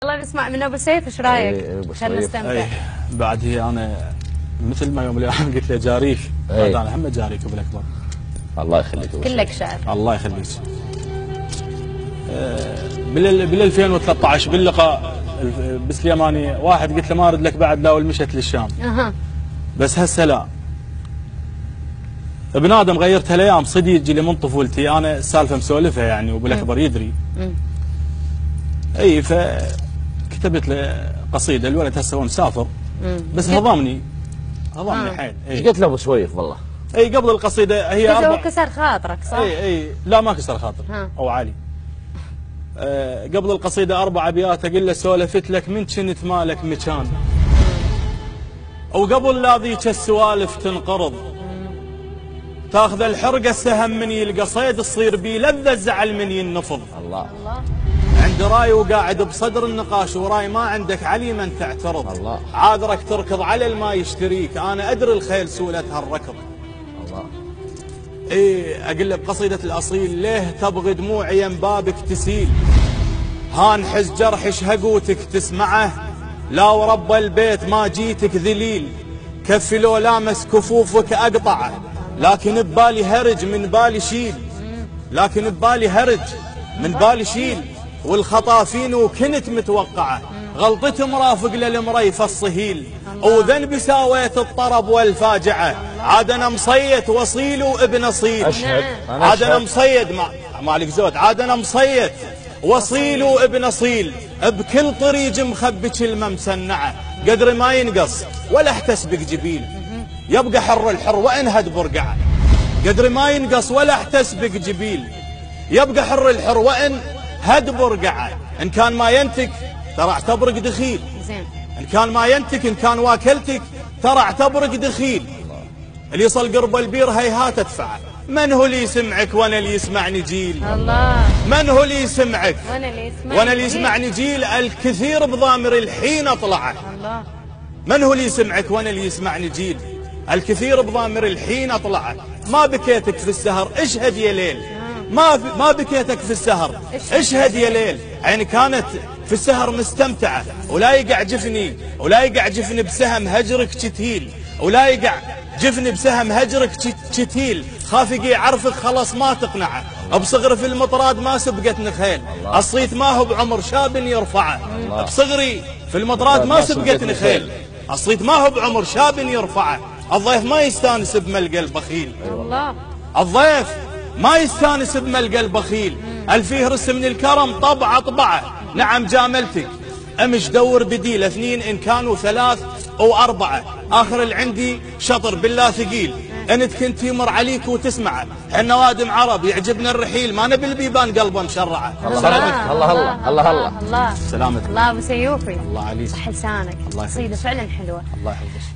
والله نسمع من ابو سيف، ايش رايك؟ خلينا نستمتع. بعد هي انا مثل ما يوم الايام قلت له جاريك، بعد انا هم جاريك ابو الاكبر. الله يخليك كلك شعر. الله يخليك. بال 2013 باللقاء بسليماني واحد قلت له ما ارد لك بعد لا والمشت للشام. بس هسه لا. ابن ادم غيرت هالايام صدق يجي لي من طفولتي، انا السالفه مسولفها يعني وابو الاكبر يدري. اي فكتبت له قصيده، الولد هسه هو مسافر بس هضمني حيل. ايش قلت له ابو سويف والله؟ اي قبل القصيده هي هو كسر خاطرك صح؟ اي لا ما كسر خاطر او علي. قبل القصيده 4 ابيات اقول له سولفت لك من كنت مالك مكان، وقبل لا ذيك السوالف تنقرض تاخذ الحرقه السهم من يلقى صيد تصير بيه لذة الزعل من ينفض. الله عند راي وقاعد بصدر النقاش وراي ما عندك علي من تعترض. الله عاذرك تركض على الما يشتريك، انا ادري الخيل سولتها الركض. الله اقول له بقصيده الاصيل ليه تبغي دموعي ين بابك تسيل، هان حز جرحش هقوتك تسمعه، لا ورب البيت ما جيتك ذليل، كفي لو لامس كفوفك اقطعه، لكن ببالي هرج من بالي شيل، لكن ببالي هرج من بالي شيل، والخطافين وكنت متوقعه، غلطتي مرافق للمريف الصهيل، وذنبي ساويت الطرب والفاجعه، عاد انا مصيد وصيل وابن اصيل. اشهد عاد انا مصيد مالك زود، عاد انا مصيد وصيل وابن اصيل، بكل طريق مخبي كلمه مسنعه، قدر ما ينقص ولا احتسبك جبيل، يبقى حر الحر وان هد برقعه، قدر ما ينقص ولا احتسبك جبيل، يبقى حر الحر وان هد برقعه، ان كان ما ينتك ترى اعتبرك دخيل، زين ان كان ما ينتك ان كان واكلتك ترى اعتبرك دخيل، اللي يصل قرب البير هيهات ادفعه، من هو اللي يسمعك وانا اللي يسمعني جيل؟ الله من هو اللي يسمعك وانا اللي يسمعني جيل؟ الكثير بضامر الحين اطلعه. الله من هو اللي يسمعك وانا اللي يسمعني جيل؟ الكثير بضامر الحين اطلعه، ما بكيتك في السهر اشهد يا ليل، ما بكيتك في السهر اشهد يا ليل، عيني كانت في السهر مستمتعه، ولا يقع جفني بسهم هجرك تتهيل، ولا يقع جفني بسهم هجرك تتهيل، خاف يجي عرفك خلاص ما تقنعه، بصغري في المطراد ما سبقت نخيل، الصيت ما هو بعمر شاب يرفعه، بصغري في المطراد ما سبقت نخيل، الصيت ما هو بعمر شاب يرفعه، الضيف ما يستانس بملقى البخيل. الله الضيف ما يستانس بملقى البخيل، الفيه رسم من الكرم طبعه، نعم جاملتك امش دور بديل 2 ان كانوا 3 أو 4، اخر اللي عندي شطر بالله ثقيل، انت كنت يمر عليك وتسمعه، حنا وادم عرب يعجبنا الرحيل، ما نبي البيبان قلبه مشرعه. سلامتك. الله الله سلامتك. الله ابو سيوفي، الله عليك، صح لسانك، قصيده فعلا حلوه. الله يحفظك.